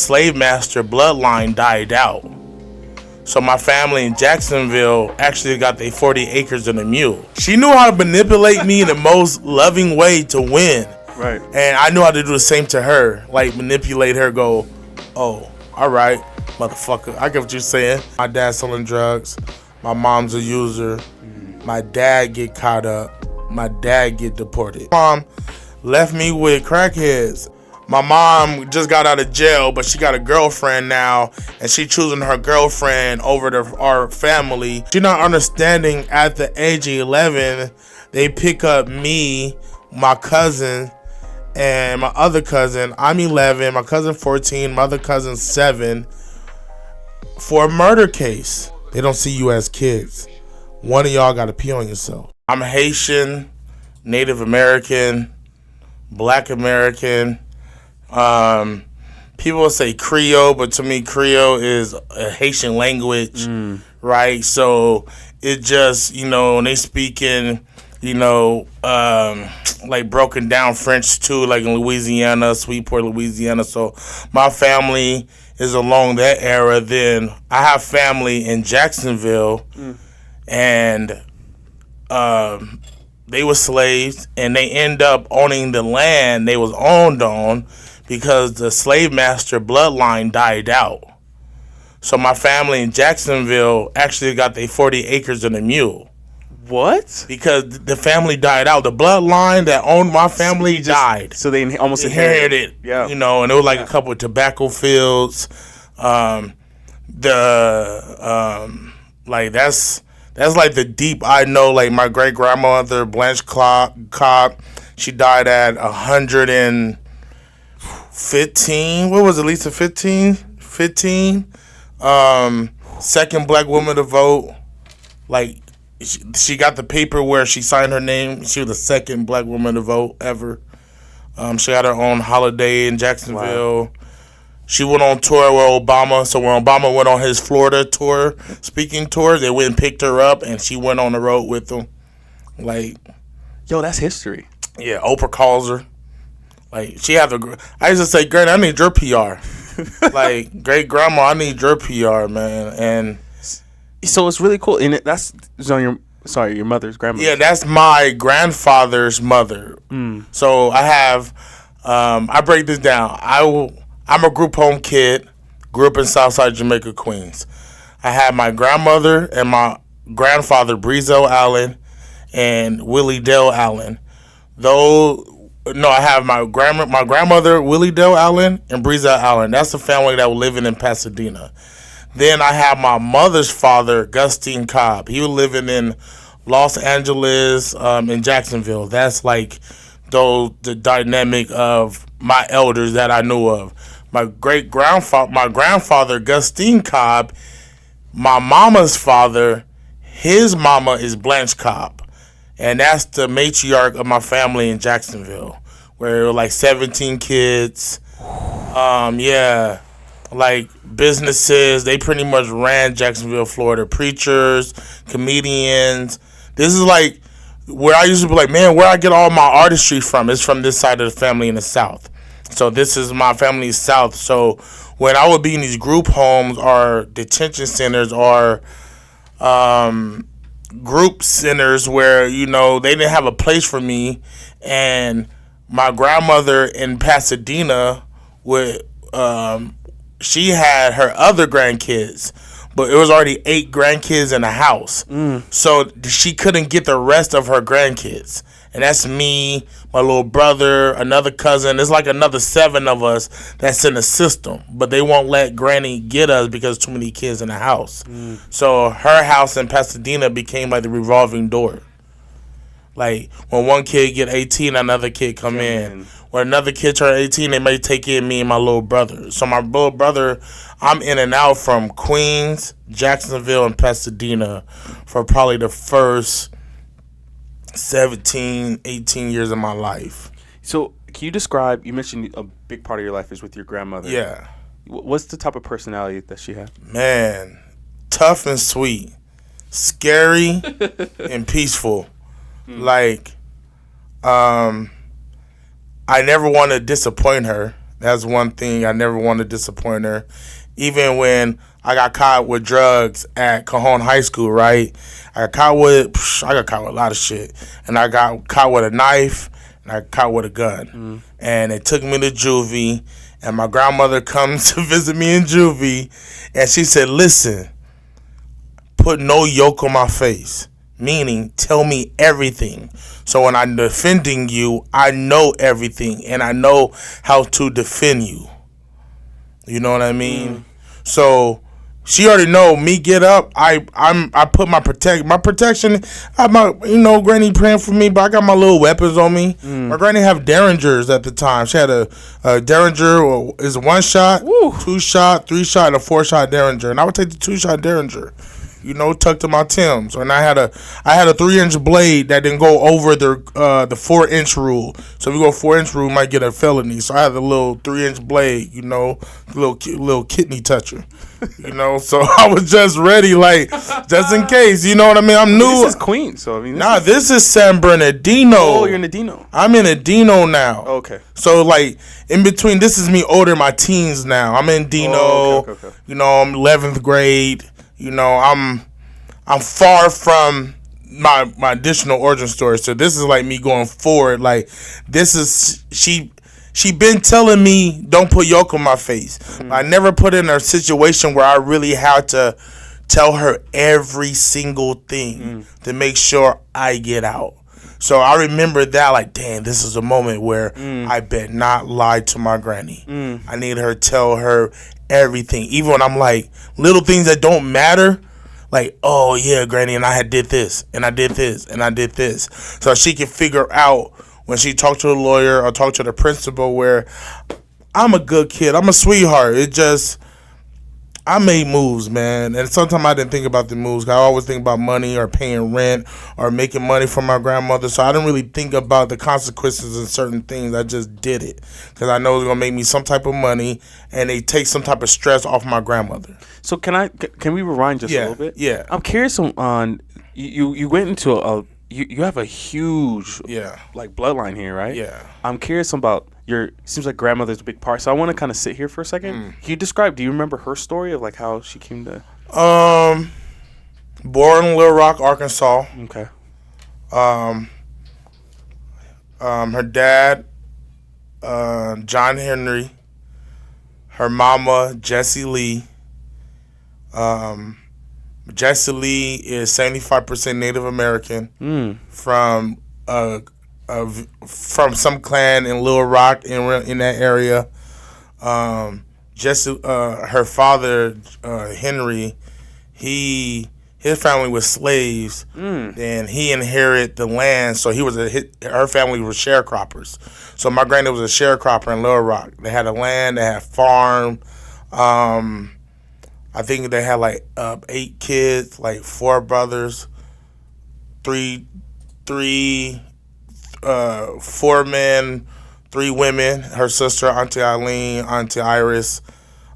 slave master bloodline died out. So my family in Jacksonville actually got their 40 acres and a mule. She knew how to manipulate me in the most loving way to win. Right. And I knew how to do the same to her. Like, manipulate her, go, oh, all right, motherfucker. I get what you're saying. My dad's selling drugs. My mom's a user. My dad get caught up. My dad get deported. Mom left me with crackheads. My mom just got out of jail, but she got a girlfriend now, and she choosing her girlfriend over our family. She not understanding at the age of 11, they pick up me, my cousin, and my other cousin. I'm 11, my cousin 14, my other cousin 7, for a murder case. They don't see you as kids. One of y'all got to pee on yourself. I'm Haitian, Native American, Black American. People say Creole, but to me, Creole is a Haitian language, right? So it just, when they speak in, like broken down French too, like in Louisiana, Sweetport, Louisiana. So my family is along that era. Then I have family in Jacksonville, and they were slaves, and they end up owning the land they was owned on because the slave master bloodline died out. So my family in Jacksonville actually got their 40 acres and a mule. What? Because the family died out. The bloodline that owned my family died. So they almost inherited. Yeah. And it was like a couple of tobacco fields. That's like the deep I know. Like my great grandmother Blanche Cobb, she died at 115. What was it, Lisa? 15. Second black woman to vote. Like she got the paper where she signed her name. She was the second black woman to vote ever. She had her own holiday in Jacksonville. Wow. She went on tour with Obama. So when Obama went on his Florida tour, speaking tour, they went and picked her up, and she went on the road with them. Like, yo, that's history. Yeah, Oprah calls her. Like, she had I used to say, Granny, I need your PR. Like, great grandma, I need your PR, man. And so it's really cool. And that's on your mother's grandmother. Yeah, that's my grandfather's mother. So I have, I break this down. I'm a group home kid, grew up in Southside Jamaica, Queens. I have my grandmother and my grandfather, Breezel Allen and Willie Dale Allen. I have my grandmother, Willie Dale Allen, and Breezel Allen. That's the family that was living in Pasadena. Then I have my mother's father, Gustine Cobb. He was living in Los Angeles, in Jacksonville. That's like the dynamic of my elders that I knew of. My grandfather, Gustine Cobb, my mama's father, his mama is Blanche Cobb. And that's the matriarch of my family in Jacksonville, where there were like 17 kids. Like businesses, they pretty much ran Jacksonville, Florida. Preachers, comedians. This is like where I used to be like, man, where I get all my artistry from is from this side of the family in the South. So this is my family's South. So when I would be in these group homes or detention centers or group centers where, they didn't have a place for me, and my grandmother in Pasadena she had her other grandkids, but it was already 8 grandkids in the house. So she couldn't get the rest of her grandkids. And that's me, my little brother, another cousin. There's like another 7 of us that's in the system. But they won't let Granny get us because too many kids in the house. So her house in Pasadena became like the revolving door. Like when one kid get 18, another kid come in. When another kid turn 18, they may take in me and my little brother. So my little brother, I'm in and out from Queens, Jacksonville, and Pasadena for probably the first 17, 18 years of my life. So can you describe, you mentioned a big part of your life is with your grandmother. Yeah. What's the type of personality that she had? Man, tough and sweet, scary and peaceful. Like, I never want to disappoint her. That's one thing I never want to disappoint her. Even when I got caught with drugs at Cajon High School, right? I got caught with a lot of shit. And I got caught with a knife, and I got caught with a gun. And they took me to juvie, and my grandmother comes to visit me in juvie, and she said, listen, put no yoke on my face. Meaning, tell me everything. So when I'm defending you, I know everything, and I know how to defend you. You know what I mean? So she already know me. Get up. I put my protection. I have my granny praying for me, but I got my little weapons on me. My granny have Derringers at the time. She had a Derringer is 1 shot, 2 shot, 3 shot, and a 4-shot Derringer, and I would take the 2-shot Derringer. Tucked in my Timbs, and I had a 3-inch blade that didn't go over the 4-inch rule. So if you go 4-inch rule, you might get a felony. So I had a little 3-inch blade, little kidney toucher, So I was just ready, just in case. You know what I mean? I'm new. This is Queens, so this is San Bernardino. Oh, you're in Dino. I'm in Dino now. Okay. So in between, this is me older in my teens now. I'm in Dino. Oh, okay. I'm 11th grade. I'm far from my additional origin story. So this is me going forward. This is she been telling me don't put yoke on my face. I never put in a situation where I really had to tell her every single thing to make sure I get out. So I remember that damn, this is a moment where I bet not lie to my granny. I need her to tell her everything, even when I'm little things that don't matter. Oh yeah, granny, and I had did this, and I did this, and I did this. So she can figure out when she talked to the lawyer or talked to the principal where I'm a good kid. I'm a sweetheart. It just, I made moves, man. And sometimes I didn't think about the moves. I always think about money or paying rent or making money from my grandmother. So I didn't really think about the consequences of certain things. I just did it because I know it's going to make me some type of money and they take some type of stress off my grandmother. So can we rewind just a little bit? Yeah. I'm curious on you went into you have a huge bloodline here, right? Yeah. I'm curious about seems like grandmother's a big part. So I want to kind of sit here for a second. Can you remember her story of how she came to born in Little Rock, Arkansas. Okay. Her dad, John Henry, her mama, Jessie Lee. Jessie Lee is 75% Native American from some clan in Little Rock in that area. Her father, Henry, his family was slaves, and he inherited the land. So her family was sharecroppers. So my granddad was a sharecropper in Little Rock. They had a land, they had farm. I think they had 8 kids, 4 brothers, 4 men, 3 women. Her sister, Auntie Eileen, Auntie Iris.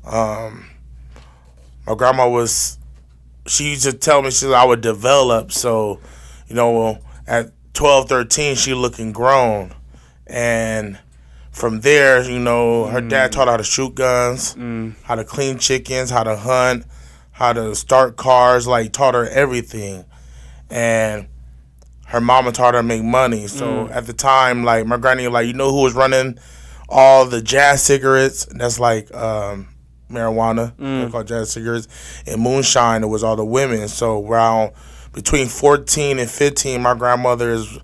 My grandma she used to tell me I would develop. So, at 12, 13, she looking grown. And from there, her dad taught her how to shoot guns, how to clean chickens, how to hunt, how to start cars, taught her everything. And her mama taught her to make money. So at the time, my granny, who was running all the jazz cigarettes? That's marijuana. They're called jazz cigarettes. And moonshine, it was all the women. So around between 14 and 15, my grandmother is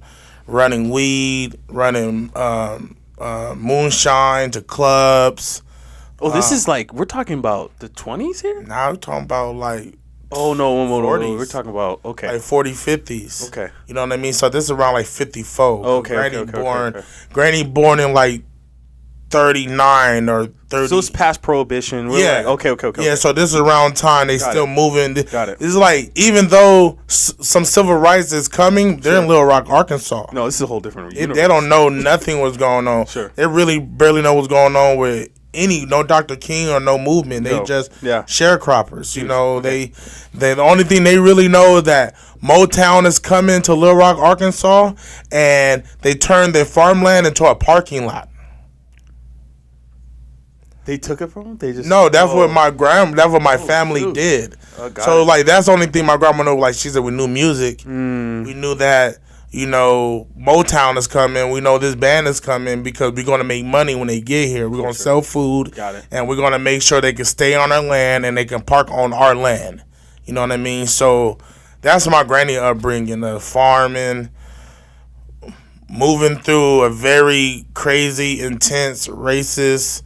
running weed, running moonshine to clubs. Oh, this is we're talking about the 20s here? Now we're talking about oh, no, 40s. We're talking about, okay. 40s, 50s. Okay. You know what I mean? So this is around 54. Okay, Granny born in 39 or 30. So it's past Prohibition. We're okay. Yeah, so this is around time they still moving. Got it. This is even though some civil rights is coming, they're in Little Rock, Arkansas. No, this is a whole different universe. They don't know nothing what's going on. Sure. They really barely know what's going on with no Dr. King or no movement. They just sharecroppers. The only thing they really know is that Motown is coming to Little Rock, Arkansas, and they turned their farmland into a parking lot. They took it from him? They just No, that's what my family shoot. did. Got So it. like that's the only thing my grandma knew. Like she said, we knew music. We knew that Motown is coming. We know this band is coming because we're gonna make money when they get here. We're gonna sell food, and we're gonna make sure they can stay on our land and they can park on our land. You know what I mean? So that's my granny upbringing, farming. Moving through a very crazy, intense, racist,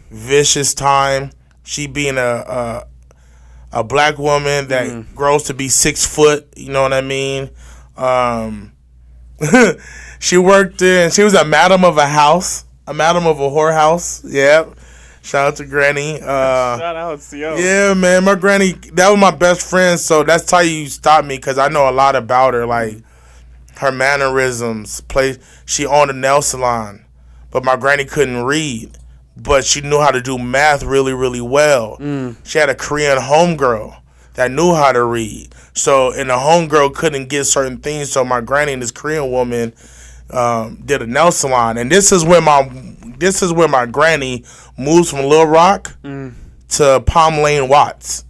vicious time. She being a black woman that grows to be 6 foot. You know what I mean? She was a madam of a house, a madam of a whorehouse. Yep. Shout out to Granny. Shout out to yo. Yeah, man. My granny, that was my best friend. So that's how you stopped me because I know a lot about her. Like, her mannerisms, she owned a nail salon, but my granny couldn't read, but she knew how to do math really, really well. She had a Korean homegirl that knew how to read. And the homegirl couldn't get certain things, so my granny and this Korean woman did a nail salon. And this is where my granny moves from Little Rock to Palm Lane Watts.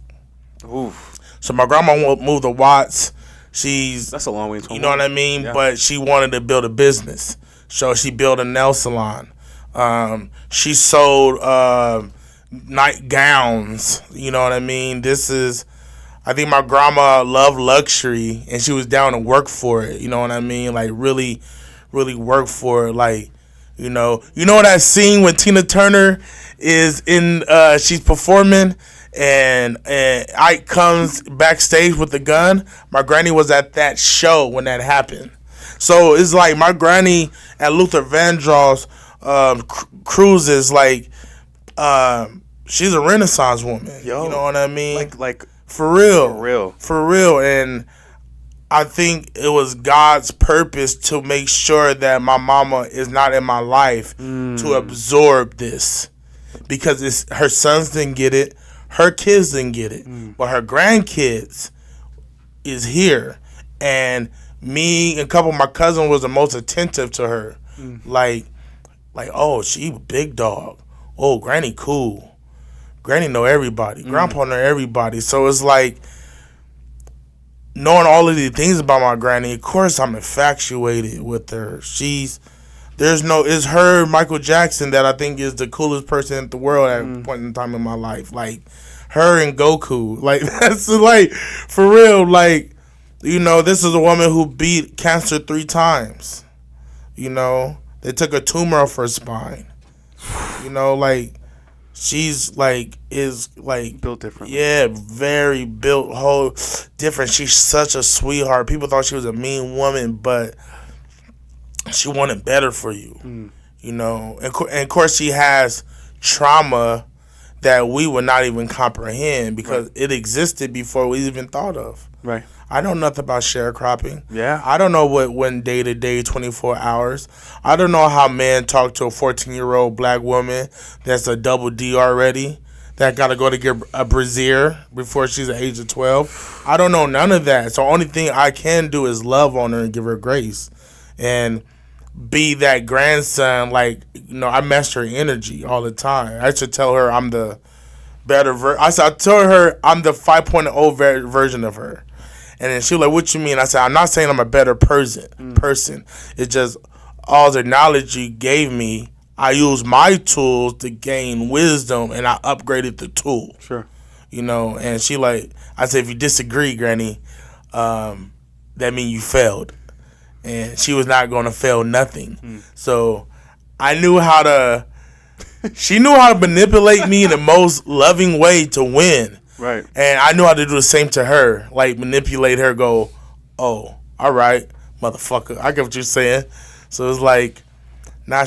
Oof. So my grandma moved to Watts. That's a long way. You know what I mean? Yeah. But she wanted to build a business. So she built a nail salon. She sold nightgowns. You know what I mean? I think my grandma loved luxury and she was down to work for it. You know what I mean? Like really, really work for it. Like, you know that scene when Tina Turner is she's performing and Ike comes backstage with the gun. My granny was at that show when that happened. So it's like my granny at Luther Vandross cruises, like she's a Renaissance woman. Yo, you know what I mean? Like for real. And I think it was God's purpose to make sure that my mama is not in my life to absorb this, because her sons didn't get it. Her kids didn't get it, but her grandkids is here, and me and a couple of my cousins was the most attentive to her. Like, oh, she big dog. Oh, Granny cool. Granny know everybody. Grandpa know everybody. So it's like knowing all of these things about my granny. Of course, I'm infatuated with her. It's her, Michael Jackson, that I think is the coolest person in the world at a point in time in my life. Like, her and Goku. Like, that's like, for real. Like, this is a woman who beat cancer 3 times. They took a tumor off her spine. Like, she's like, is like built different. Yeah, very built, whole different. She's such a sweetheart. People thought she was a mean woman, but she wanted better for you, and of course she has trauma that we would not even comprehend because it existed before we even thought of. Right. I know nothing about sharecropping. Yeah. I don't know what went day to day, 24 hours. I don't know how men talk to a 14-year-old black woman that's a double D already, that got to go to get a brassiere before she's the age of 12. I don't know none of that. So only thing I can do is love on her and give her grace. And be that grandson, like, I mess her energy all the time. I should tell her I'm the better I told her I'm the 5.0 version of her. And then she was like, what you mean? I said, I'm not saying I'm a better person. It's just all the knowledge you gave me, I used my tools to gain wisdom, and I upgraded the tool. Sure. And she like, I said, if you disagree, Granny, that means you failed. And she was not going to fail nothing. So I knew she knew how to manipulate me in the most loving way to win. Right. And I knew how to do the same to her. Like, manipulate her, go, oh, all right, motherfucker. I get what you're saying. So it's like,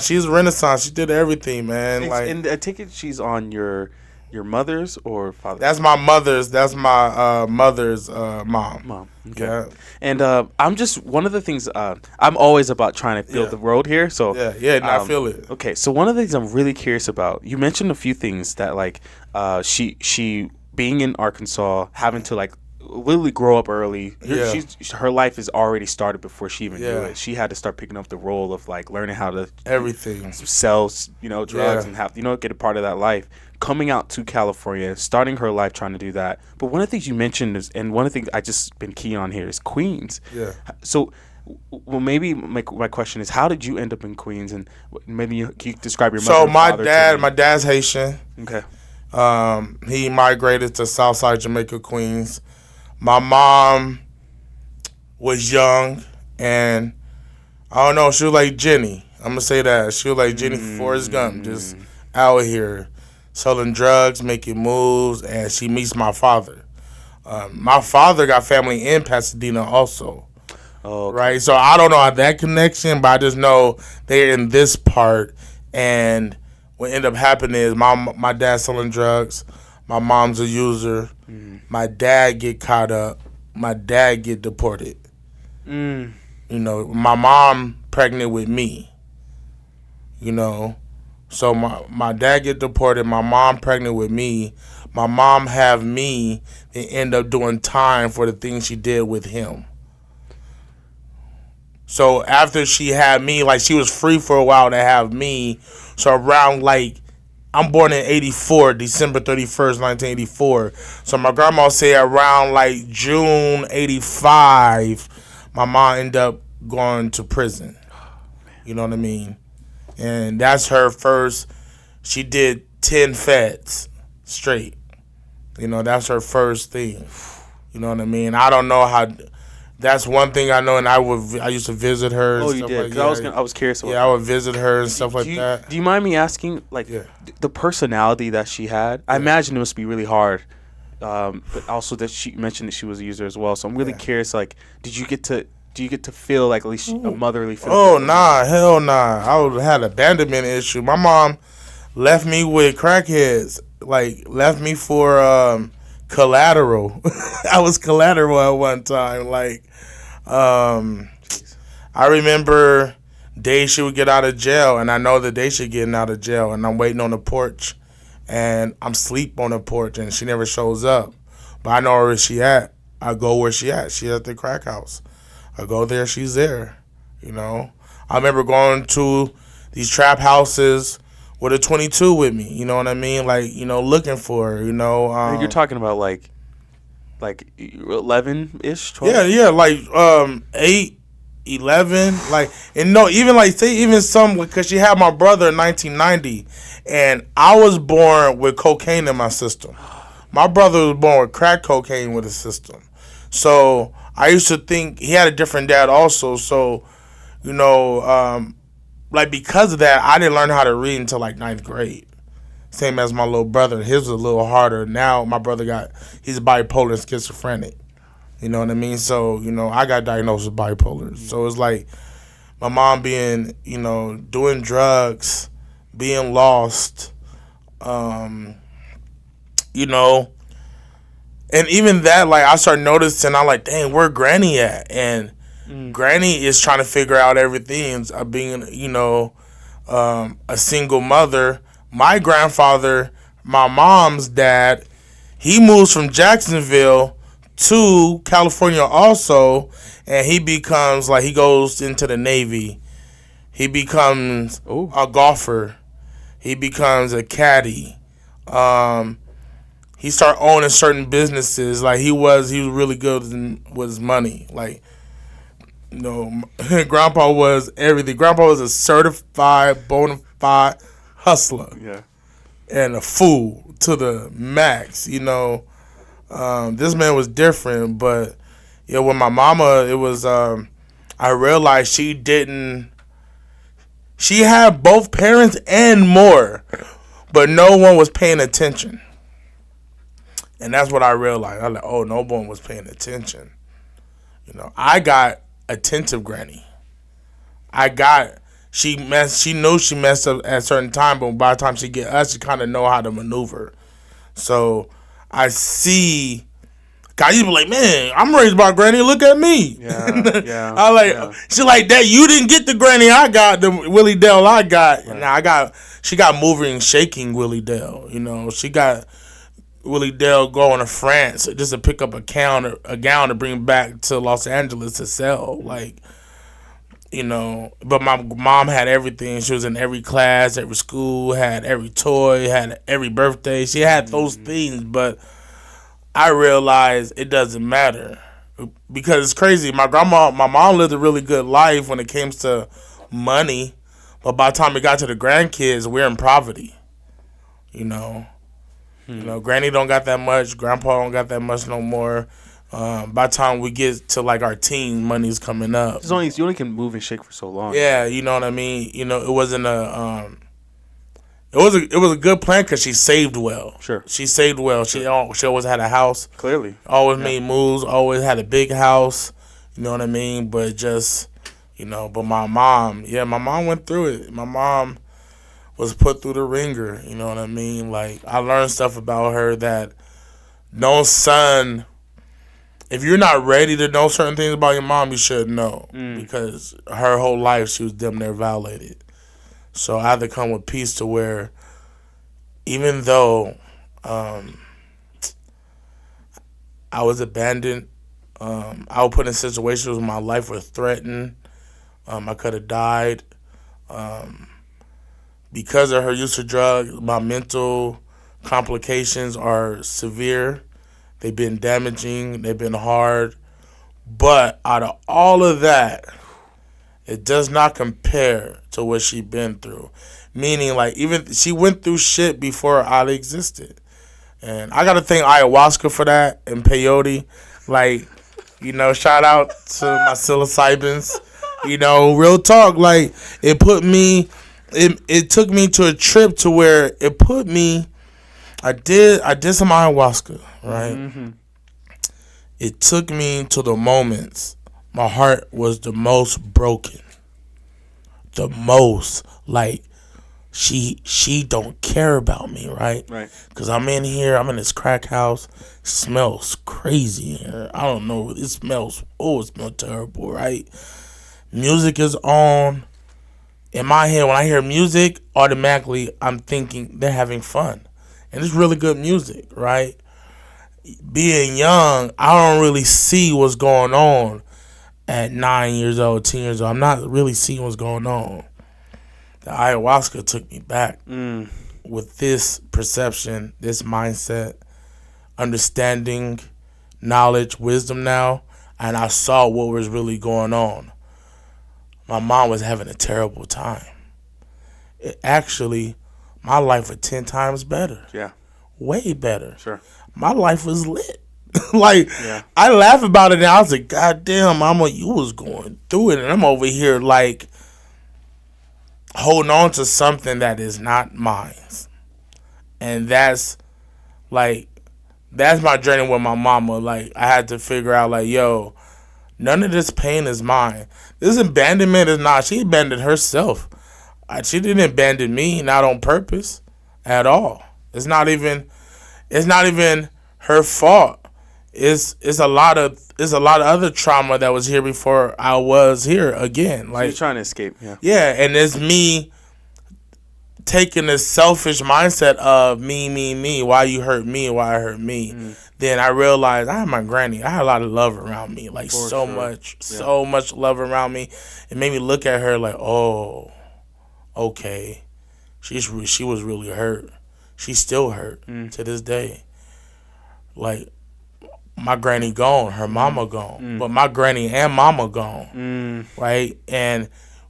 she's a Renaissance. She did everything, man. And I take it she's on your mother's or father's? That's my mother's. That's my mother's mom. Okay. Yeah. And I'm just, one of the things, I'm always about trying to build the road here. So I feel it. Okay, so one of the things I'm really curious about, you mentioned a few things that, like, she being in Arkansas, having to, like, literally grow up early. Yeah. Her life is already started before she even knew Yeah. it. She had to start picking up the role of like learning how to Everything. sell, drugs Yeah. and have get a part of that life. Coming out to California, starting her life trying to do that. But one of the things you mentioned is, and one of the things I just been keen on here is Queens. Yeah. So, well, maybe my question is, how did you end up in Queens? And maybe can you describe your mother? So and father to me? my dad's Haitian. Okay. He migrated to Southside Jamaica, Queens. My mom was young, and I don't know, she was like Jenny. I'm gonna say that she was like Jenny Forrest Gump, just out here selling drugs, making moves, and she meets my father. My father got family in Pasadena also. Oh, okay. Right, so I don't know how that connection, but I just know they're in this part, and what ended up happening is my dad's selling drugs, my mom's a user, my dad get caught up, my dad get deported. You know, my mom pregnant with me. You know, so my dad get deported, my mom pregnant with me, my mom have me, and end up doing time for the things she did with him. So after she had me, like she was free for a while to have me. So around like, I'm born in 84, December 31st, 1984. So my grandma say around like June 85, my mom ended up going to prison. You know what I mean? And that's her first, she did 10 feds straight. You know, that's her first thing. You know what I mean? I don't know how... That's one thing I know, and I used to visit her. And Oh, you stuff did? Like, I was curious about I would visit her and stuff like that. Do you mind me asking, like, the personality that she had? I imagine it must be really hard, but also that she mentioned that she was a user as well. So I'm really curious, like, do you get to feel like at least a motherly feeling? Oh, nah, hell nah. I had abandonment issue. My mom left me with crackheads, like, left me for collateral. I was collateral at one time, like... I remember days she would get out of jail, and I know the day she getting out of jail, and I'm waiting on the porch, and I'm asleep on the porch, and she never shows up. But I know where she at. I go where she at. She at the crack house. I go there, she's there. You know, I remember going to these trap houses with a 22 with me. You know what I mean? Like, you know, looking for her. You know, you're talking about like 11-ish, 12? Yeah, like 8, 11, like, and no, even like say even some, because she had my brother in 1990, and I was born with cocaine in my system. My brother was born with crack cocaine with his system. So I used to think he had a different dad also. So, you know, like because of that, I didn't learn how to read until like 9th grade. Same as my little brother. His was a little harder. Now my brother he's bipolar and schizophrenic. You know what I mean? So, you know, I got diagnosed with bipolar. So it's like my mom being, you know, doing drugs, being lost, you know. And even that, like, I started noticing, I'm like, dang, where Granny at? And Granny is trying to figure out everything. Being, you know, a single mother. My grandfather, my mom's dad, he moves from Jacksonville to California also, and he becomes, like, he goes into the Navy. He becomes a golfer. He becomes a caddy. He started owning certain businesses. Like, he was really good with his money. Like, you know, Grandpa was everything. Grandpa was a certified, bona fide hustler. Yeah. And a fool to the max, you know. This man was different, but yeah, with my mama, it was, I realized she had both parents and more, but no one was paying attention. And that's what I realized. I was like, oh, no one was paying attention. You know, I got attentive granny. She knew she messed up at a certain time, but by the time she get us, she kind of know how to maneuver. So I see. I used to be like, man, I'm raised by granny. Look at me. Yeah. I like. She like that. You didn't get the granny I got, the Willie Dell I got. Right. Now she got moving, shaking Willie Dell. You know, she got Willie Dale going to France just to pick up a gown to bring back to Los Angeles to sell. Like, you know, but my mom had everything. She was in every class, every school, had every toy, had every birthday. She had those things, but I realized it doesn't matter because it's crazy. My mom lived a really good life when it came to money, but by the time it got to the grandkids, we're in poverty. You know, Granny don't got that much, Grandpa don't got that much no more. By the time we get to like our teen, money's coming up. You only can move and shake for so long. Yeah, you know what I mean. You know, it wasn't a. It was a good plan because she saved well. Sure. She saved well. She always had a house. Clearly. Always made moves. Always had a big house. You know what I mean? But just, but my mom went through it. My mom was put through the ringer. You know what I mean? Like, I learned stuff about her that no son, if you're not ready to know certain things about your mom, you should know. Because her whole life, she was damn near violated. So I had to come with peace to where, even though I was abandoned, I was put in situations where my life was threatened. I could have died. Because of her use of drugs, my mental complications are severe. They've been damaging. They've been hard. But out of all of that, it does not compare to what she been through. Meaning, like, even she went through shit before I existed. And I got to thank ayahuasca for that and peyote. Like, shout out to my psilocybins. Real talk. Like, it took me to a trip to where it put me, I did some ayahuasca, right? Mm-hmm. It took me to the moments my heart was the most broken. The most. Like, she don't care about me, right? Right. Because I'm in this crack house. It smells crazy here. I don't know. It smells terrible, right? Music is on. In my head, when I hear music, automatically I'm thinking they're having fun. And it's really good music, right? Being young, I don't really see what's going on. At 9 years old, 10 years old, I'm not really seeing what's going on. The ayahuasca took me back with this perception, this mindset, understanding, knowledge, wisdom now, and I saw what was really going on. My mom was having a terrible time. My life was 10 times better. Yeah. Way better. Sure. My life was lit. I laugh about it and I was like, God damn, mama, you was going through it. And I'm over here, like, holding on to something that is not mine. And that's my journey with my mama. Like, I had to figure out, like, yo, none of this pain is mine. This abandonment is not. She abandoned herself. She didn't abandon me, not on purpose at all. It's not even her fault. It's a lot of other trauma that was here before I was here again. Like, you're trying to escape, yeah. Yeah, and it's me taking this selfish mindset of me. Why you hurt me? Why I hurt me? Then I realized I had my granny. I had a lot of love around me, like so much love around me. It made me look at her like, oh, okay, she was really hurt. She's still hurt to this day. Like, my granny gone, her mama gone. But my granny and mama gone, right? And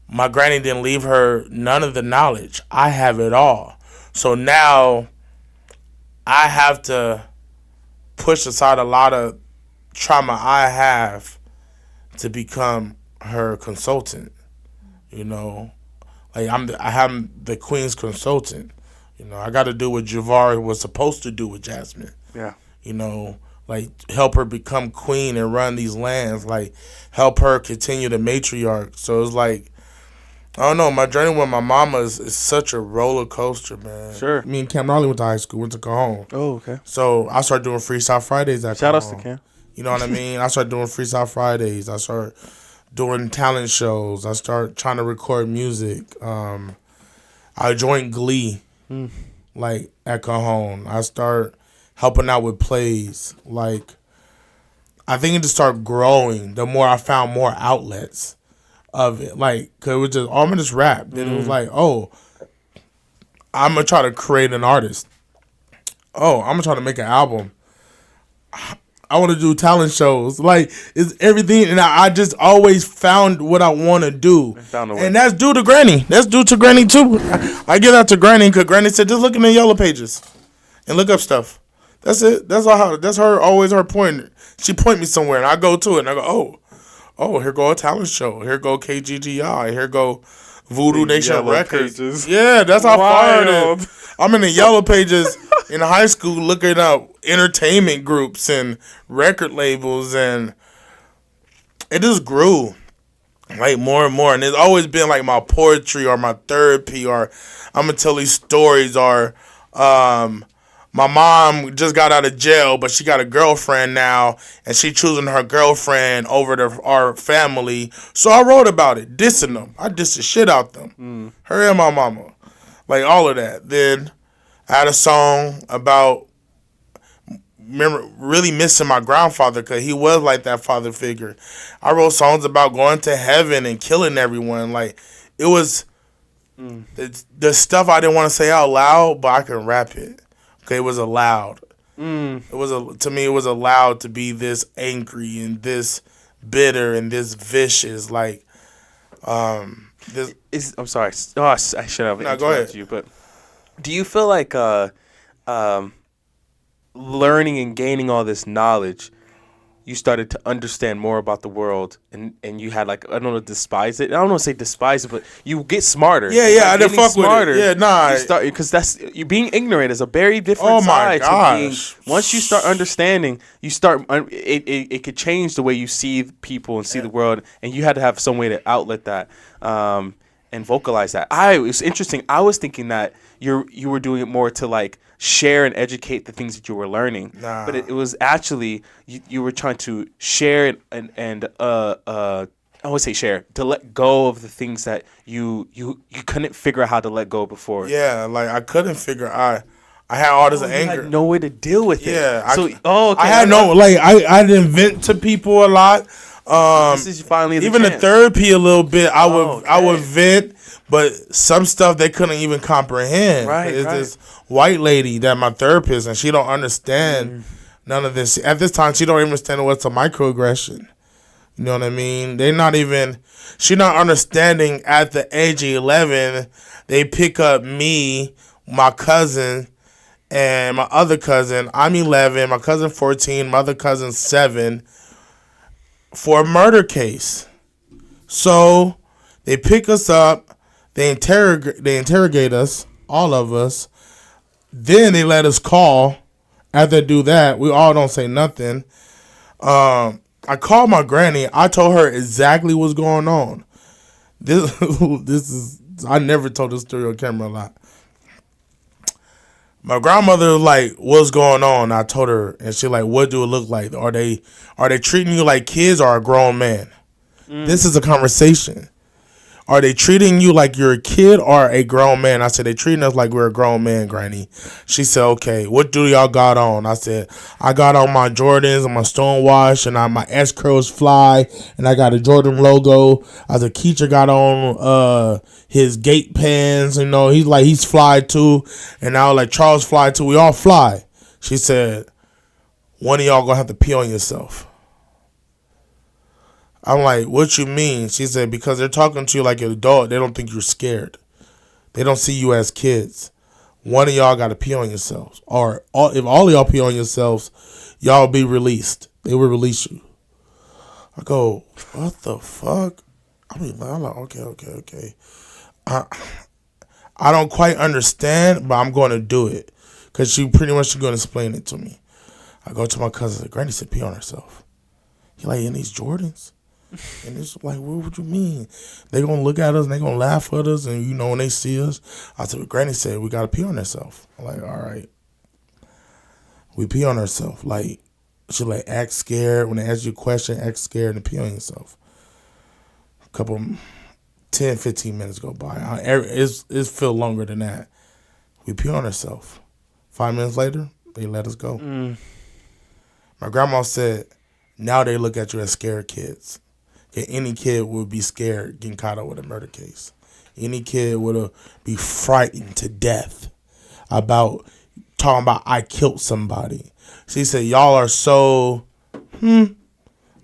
my granny didn't leave her none of the knowledge. I have it all. So now I have to push aside a lot of trauma I have to become her consultant. Like, I am the queen's consultant. I got to do what Javari was supposed to do with Jasmine. Yeah. Like, help her become queen and run these lands. Like, help her continue the matriarch. So it's like, I don't know. My journey with my mama is such a roller coaster, man. Sure. Me and Cam Raleigh went to high school, went to Cajon. Oh, okay. So I started doing Freestyle Fridays at Shout Cajon. outs to Cam. You know what I mean? I started doing Freestyle Fridays. I started doing talent shows. I started trying to record music. I joined Glee, like, at Cajon. I started helping out with plays. Like, I think it just started growing the more I found more outlets of it. Like, cause it was just, oh, I'm gonna just rap. Then it was like, oh, I'm gonna try to create an artist. Oh, I'm gonna try to make an album. I want to do talent shows. Like, it's everything. And I just always found what I want to do. And that's due to Granny. That's due to Granny, too. I give that to Granny because Granny said, just look in the yellow pages and look up stuff. That's it. That's all. That's her, always her point. She point me somewhere, and I go to it, and I go, oh, here go a talent show. Here go KGGI. Here go Voodoo Nation Records. Pages. Yeah, that's how far it is. I'm in the yellow pages in high school looking up entertainment groups and record labels, and it just grew like more and more. And it's always been like my poetry or my therapy, or I'm gonna tell these stories, or my mom just got out of jail, but she got a girlfriend now, and she choosing her girlfriend over our family. So I wrote about it, dissing them. I dissed the shit out them. Her and my mama. Like, all of that. Then I had a song about really missing my grandfather because he was like that father figure. I wrote songs about going to heaven and killing everyone. Like, it was the stuff I didn't want to say out loud, but I can rap it. Okay, it was allowed. It was to me, it was allowed to be this angry and this bitter and this vicious. Like, this. I'm sorry. Oh, I should have interrupted you, but do you feel like learning and gaining all this knowledge, you started to understand more about the world, and you had, like, I don't know, despise it. I don't want to say despise it, but you get smarter. Yeah, I didn't fuck smarter. With it. Yeah, nah. Because you being ignorant is a very different side to being. Once you start understanding, you start. It could change the way you see people and see the world, and you had to have some way to outlet that, and vocalize that. It was interesting. I was thinking that you were doing it more to, like, share and educate the things that you were learning. Nah. But it was actually you were trying to share and I would say share, to let go of the things that you couldn't figure out how to let go before. Yeah, like, I couldn't figure. I had all this anger. You had no way to deal with it. Yeah. Okay. I had no, like, I didn't vent to people a lot. This is finally even the therapy a little bit. I would vent, but some stuff they couldn't even comprehend. Right. It's this white lady that my therapist, and she don't understand none of this. At this time, she don't even understand what's a microaggression. You know what I mean? She not understanding at the age of 11, they pick up me, my cousin, and my other cousin. I'm 11, my cousin 14, my other cousin 7, for a murder case. So they pick us up, they interrogate us, all of us. Then they let us call. After they do that, we all don't say nothing. I called my granny. I told her exactly what's going on. This is, I never told this story on camera a lot. My grandmother was like, what's going on? I told her, and she like, what do it look like? Are they treating you like kids or a grown man? This is a conversation. Are they treating you like you're a kid or a grown man? I said, they treating us like we're a grown man, Granny. She said, okay, what do y'all got on? I said, I got on my Jordans and my Stonewash, and my S-curls fly, and I got a Jordan logo. I said, Keecher got on his gate pants, you know, he's fly too. And I was like, Charles fly too. We all fly. She said, one of y'all gonna have to pee on yourself. I'm like, what you mean? She said, because they're talking to you like an adult. They don't think you're scared. They don't see you as kids. One of y'all got to pee on yourselves. Or if all of y'all pee on yourselves, y'all be released. They will release you. I go, what the fuck? I'm like, okay. I don't quite understand, but I'm going to do it. Because she pretty much going to explain it to me. I go to my cousin. Granny said pee on herself. He like, in these Jordans? And it's like, what would you mean? They gonna look at us and they gonna laugh at us, and you know when they see us. I said, Granny said we gotta pee on ourselves. I'm like, all right. We pee on ourselves. Like, she like act scared. When they ask you a question, act scared and pee on yourself. A couple 10, 15 minutes go by. It's feel longer than that. We pee on ourselves. 5 minutes later, They let us go. My grandma said, now they look at you as scared kids. Yeah, any kid would be scared getting caught up with a murder case. Any kid would be frightened to death about talking about I killed somebody. She said, y'all are so,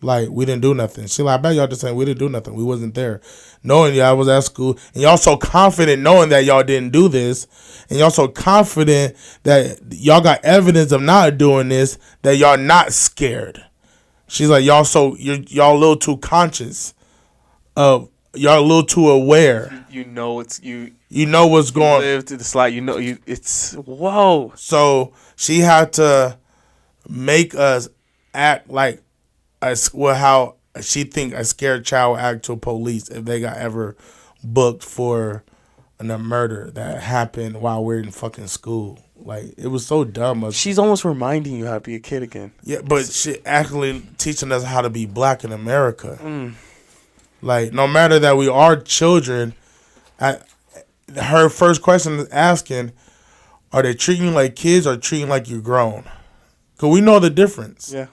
like, we didn't do nothing. She like, I bet y'all just saying we didn't do nothing. We wasn't there. Knowing y'all was at school. And y'all so confident knowing that y'all didn't do this. And y'all so confident that y'all got evidence of not doing this that y'all not scared. She's like, y'all a little too conscious of, y'all a little too aware. You know it's you. You know what's going. Live to the slide. You know you. It's whoa. So she had to make us act like how she think a scared child would act to police if they got ever booked for a murder that happened while we're in fucking school. Like, it was so dumb. She's almost reminding you how to be a kid again. Yeah, but she actually teaching us how to be black in America. Like, no matter that we are children, her first question is asking, are they treating you like kids or treating like you're grown? Because we know the difference. Yeah.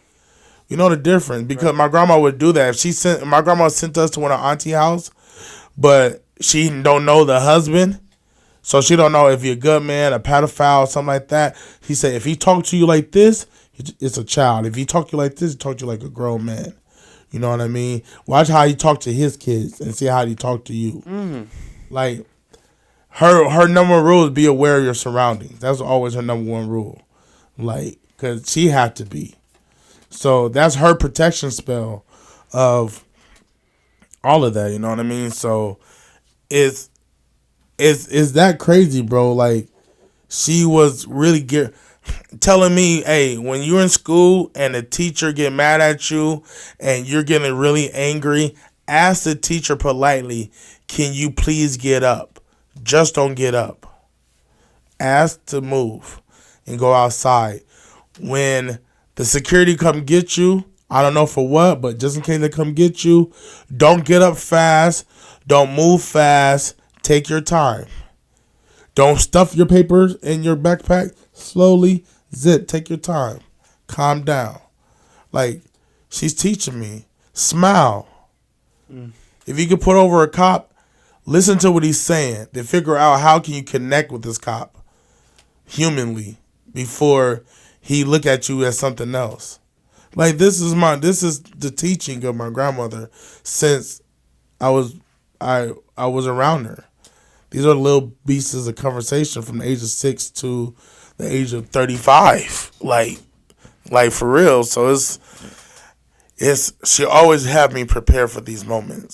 You know the difference. Because my grandma would do that. My grandma sent us to one of our auntie house, but she don't know the husband. So she don't know if you're a good man, a pedophile, something like that. He said, if he talk to you like this, it's a child. If he talk to you like this, he talk to you like a grown man. You know what I mean? Watch how he talk to his kids and see how he talk to you. Like, her number one rule is be aware of your surroundings. That's always her number one rule. Like, because she had to be. So that's her protection spell of all of that. You know what I mean? So it's that crazy, bro. Like, she was really telling me, hey, when you're in school and the teacher get mad at you and you're getting really angry, ask the teacher politely, can you please get up? Just don't get up. Ask to move and go outside. When the security come get you, I don't know for what, but just in case they come get you, don't get up fast. Don't move fast. Take your time. Don't stuff your papers in your backpack. Slowly, zip. Take your time. Calm down. Like, she's teaching me. Smile. If you can put over a cop, listen to what he's saying. Then figure out how can you connect with this cop humanly before he look at you as something else. Like, this is the teaching of my grandmother since I was around her. These are little pieces of conversation from the age of 6 to the age of 35. Like for real. So she always had me prepared for these moments.